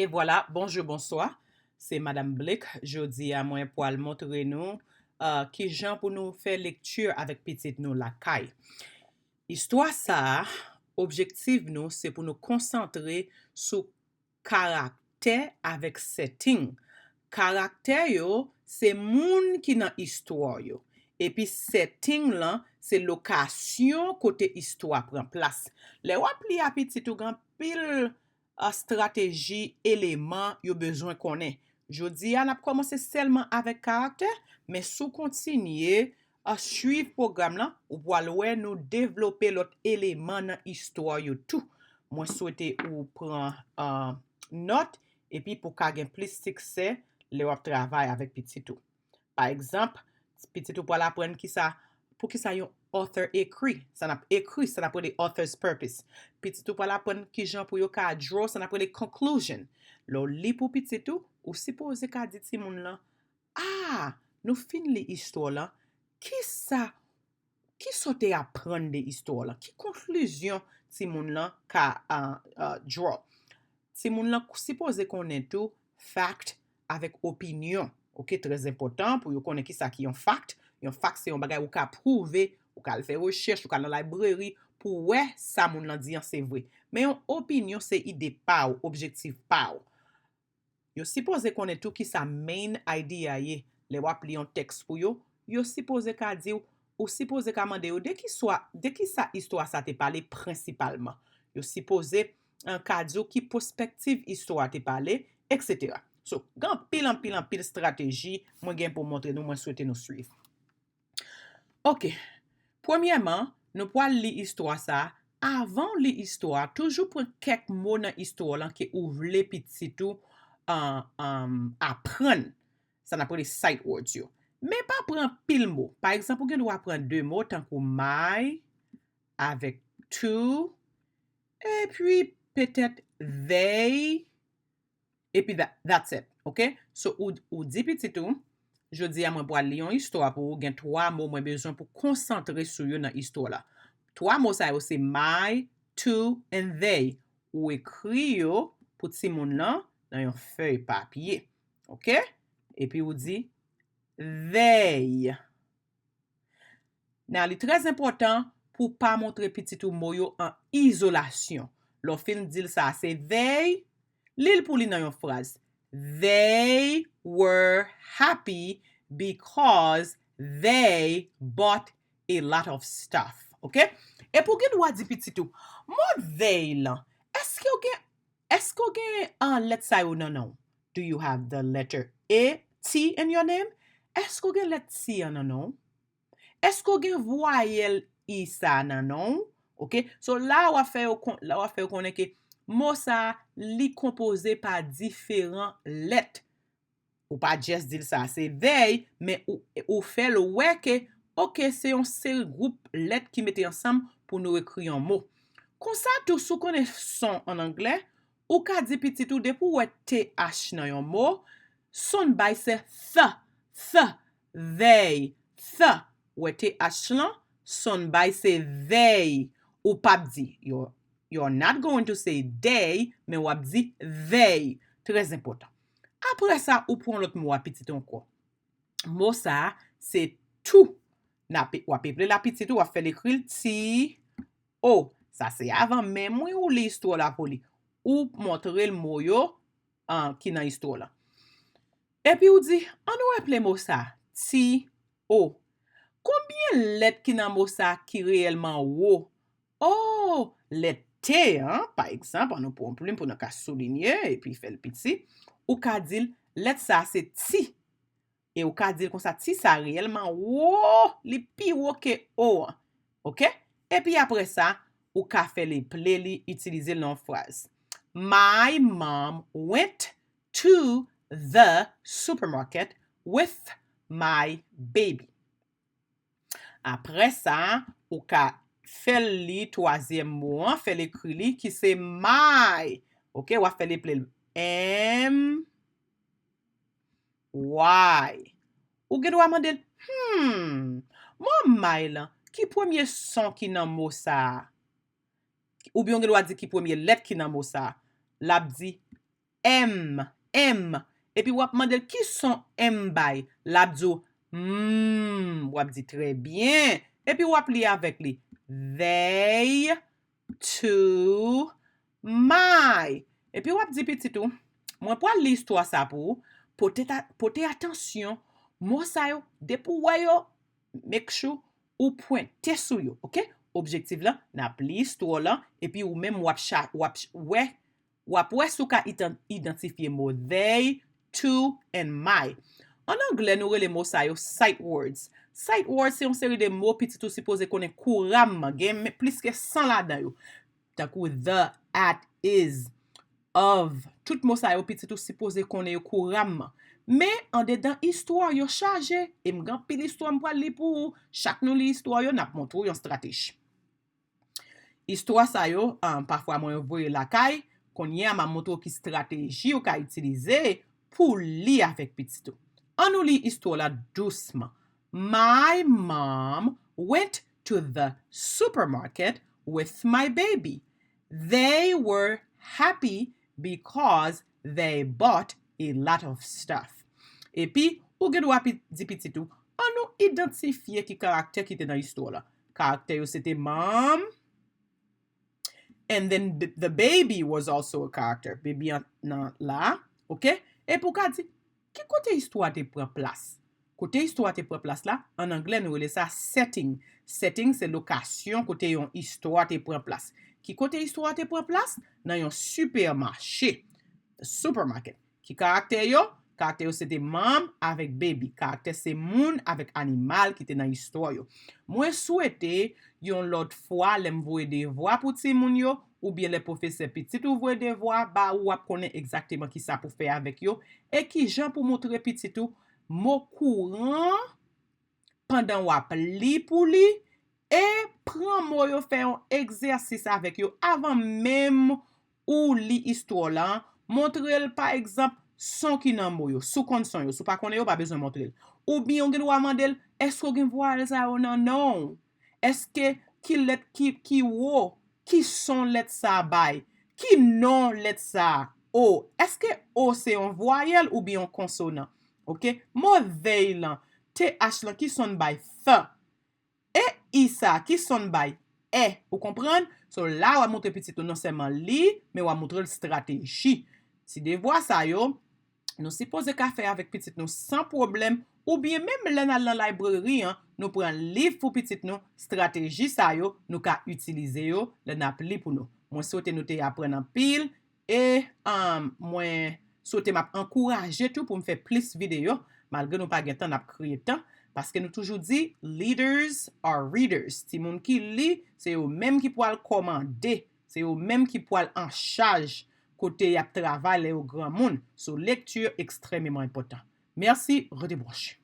Et voilà, bonjour, bonsoir. C'est Madame Blake. Jodi à moi pour montrer nous qui Jean pour nous faire lecture avec petite nous la caille. Histoire ça, objectif nous, c'est pour nous concentrer sur caractère avec setting. Caractère yo, c'est moun qui dans histoire yo. Et puis setting là, c'est location côté histoire prend place. Les wap li a petit ou grand pile stratégie, élément yo besoin connaît. Jodi a n'a commencé seulement avec caractère, mais sous continuer à suivre programme là, ou pour aller nous développer l'autre élément dans histoire yo tout. Moi souhaite ou prend note et puis pour qu'a gen plus succès le wap travail avec petit tout. Par exemple, petit tout pour apprendre qui ça pour qui ça yon author écrit, ça n'a écrit, ça n'a pas de author's purpose. Petit tout pour apprendre qui gens pour yo ka draw, ça n'a pas de conclusion. Lo li pour petit tout ou suppose ka dit ti moun là, ah, nous fin li histoire là, qui ça qui sote apprendre de histoire là, qui conclusion ti moun là ka draw. Ti moun là suppose connaît tout fact avec opinion. OK, très important pour yo connaît qui ça qui un fact. Un fact c'est un bagay ou ka prouver, ou ka faire recherche, ou ka dans la librairie pour ouais ça moun lan di c'est vrai. Mais une opinion c'est idée pa ou objectif pa ou. Yo suppose connaît tout qui sa main idea ye. Le wap li un texte pour yo suppose ka di ou suppose ka mande ou de qui sa histoire ça te parler principalement. Yo suppose un cadeau qui perspective histoire te parler, etc. So, gan pile stratégie, moi gen pour montrer nous, moi souhaiter nous suivre. OK. Premièrement, nous pouvons lire histoire ça. Avant lire histoire, toujours prendre quelques mots dans histoire là qui ouvre les petits tout apprendre. Ça n'a pas les sight words yo. Mais pas prendre pile mot. Par exemple, vous doit prendre deux mots tant que my avec to et puis peut-être they et puis that's it. OK? So ou dit petit tout, je dis à moi pour lire une histoire pour gen trois mots moi besoin pour concentrer sur yo dans histoire là. Trois mots ça c'est my, to and they. Ou écrit yo pour ti moun là dans une feuille papier. OK? Et puis ou dit they. Now, c'est très important pour pas montrer petit ou mot yo en isolation. Lo fin dit ça c'est they, l'il pour li dans une phrase. They were happy because they bought a lot of stuff. OK? Et pour gen doit di petit ou, mon they là, est-ce que gen let's say ou non? Do you have the letter A, T in your name? Est-ce que gen letter C en non? Est-ce que gen voyelle I sa nan non? OK? So là on fait connaît que mot ça li composé par différents lettres. Ou pas juste dire ça, c'est they, mais ou fait le ouais que OK, c'est un seul groupe lettres qui mettent ensemble pour nous écrire un mot. Comme ça tout sou connaît son en anglais, ou ka di petit ou de pour ouais th dans un mot, son by c'est they, ouais th lan, son by c'est they, ou pas di. You're not going to say they, mais ou di they. Très important. Après ça, ou prend l'autre mot à petit encore. Mot ça, c'est tout. Ou à la petite ou à faire l'écrire ti o. Ça c'est avant même ou l'histoire là pour lui. Ou montrer le mot yo qui dans l'histoire là. Et puis ou dit, on nous appelle mot ça ti o. Combien de lettres qui dans mot ça qui réellement o? Oh, lettre T, hein? Par exemple, on nous prend plume pour nous souligner et puis faire le petit. Ou ka dire lettre ça c'est ti. Et ou ka dire comme ça ti ça réellement o, li pi o que o. OK? Et puis après ça, ou ka faire les play utiliser dans phrase. My mom went to the supermarket with my baby. Après ça, ou ka fait le troisième mot, fait l'écrit li qui c'est my. OK, ou fait les play M Y. Ou gen doit demander mon my là, qui premier son qui nan mot ça? Ou bien on doit dire qui premier lettre qui nan mot ça? L'a dit M. Et puis, wap mandel qui son M bay? L'abdo, wap di très bien. Et puis, wap li avec li. They to my. Et puis, wap di petit tout. Mwen pou al li histoire sa pou, pote attention, mo sa yo, depou wè yo, make sure ou pointe sou yo, ok? Objectif là, nap li histoire là, et puis ou même wap wè sou ka identifiye mo they, to, and my. En anglais, nou re le mo sa yo sight words. Sight words, c'est une série de mots petit ou supposé konen couramment, gen plus que 100 la dan yo. Takou the, at, is, of, tout mot sa yo petit ou supposé konen yo couramment. Mais en dedans histoire yo chargé, et m'gan pile histoire m'pral li pou, chaque nou li histoire yo nap montrou yon stratégie. Histoire sa yo, parfois mwen voye la kay, konye m'a montrou ki stratégie yo ka utilize pou li avec petit ou. An nou li histoire la doucement. My mom went to the supermarket with my baby. They were happy because they bought a lot of stuff. Et puis, ou gen wap di petit ou, an nou identifiye ki karakter ki te nan histoire la. Karakter yo c'était mom, and then the baby was also a character. Baby nan la, ok? Et pou ka di, ki kote histoire te pren place? Kote histoire te pren place la, en anglais nou rele sa setting. Setting, c'est lokasyon kote yon histoire te pren place. Ki kote histoire te pren place? Nan yon supermarché. Supermarket. Ki karakter yo? Karakter yo c'était mom avec baby. Karakter c'est moun avec animal ki te nan histoire yo. Mwen souhaite yon lot fwa lem voye devwa pou ti moun yo, ou bien le professeur petit ou voye devwa, ba ou ap konen exactement ki sa pou fè avec yo, et ki jan pou montre petit ou, mot courant, pendant wap li pou li, et pran mo yo fè yon exercice avec yo, avant même ou li histoire la, montre el par exemple, son ki nan mo yo, sou kon son yo, sou pa konen yo, pa bezon montre el. Ou bien yon gen wamandel, esko gen voile sa yo nan non? Eske ki let ki wo, ki son let sa bay, ki non let sa o? Eske o se yon voyelle ou bien yon consonant? Ok? Mo vey lan, TH lan ki son bay th. E isa ki son bay e. Ou kompren? So la wa montre petit ou non seulement li, mais wa montre l stratégie. Si de voix sa yo, nous supposons qu'à faire avec petit nous sans problème, ou bien même là dans la librairie, nous prenons livre pour petit nous, stratégie ça yo, nous ka utiliser yo, le nap li pour nous. Moi souhaite nous te apprendre en pile et moi souhaite m'a encourager tout pour me faire plus vidéo malgré nous pas gen temps n'a créer temps parce que nous toujours dit leaders are readers. Ti moun qui lit, c'est eux même qui pourra commander, c'est eux même qui pourra en charge côté y a travail au grand monde. So lecture extrêmement important. Merci, redébranche.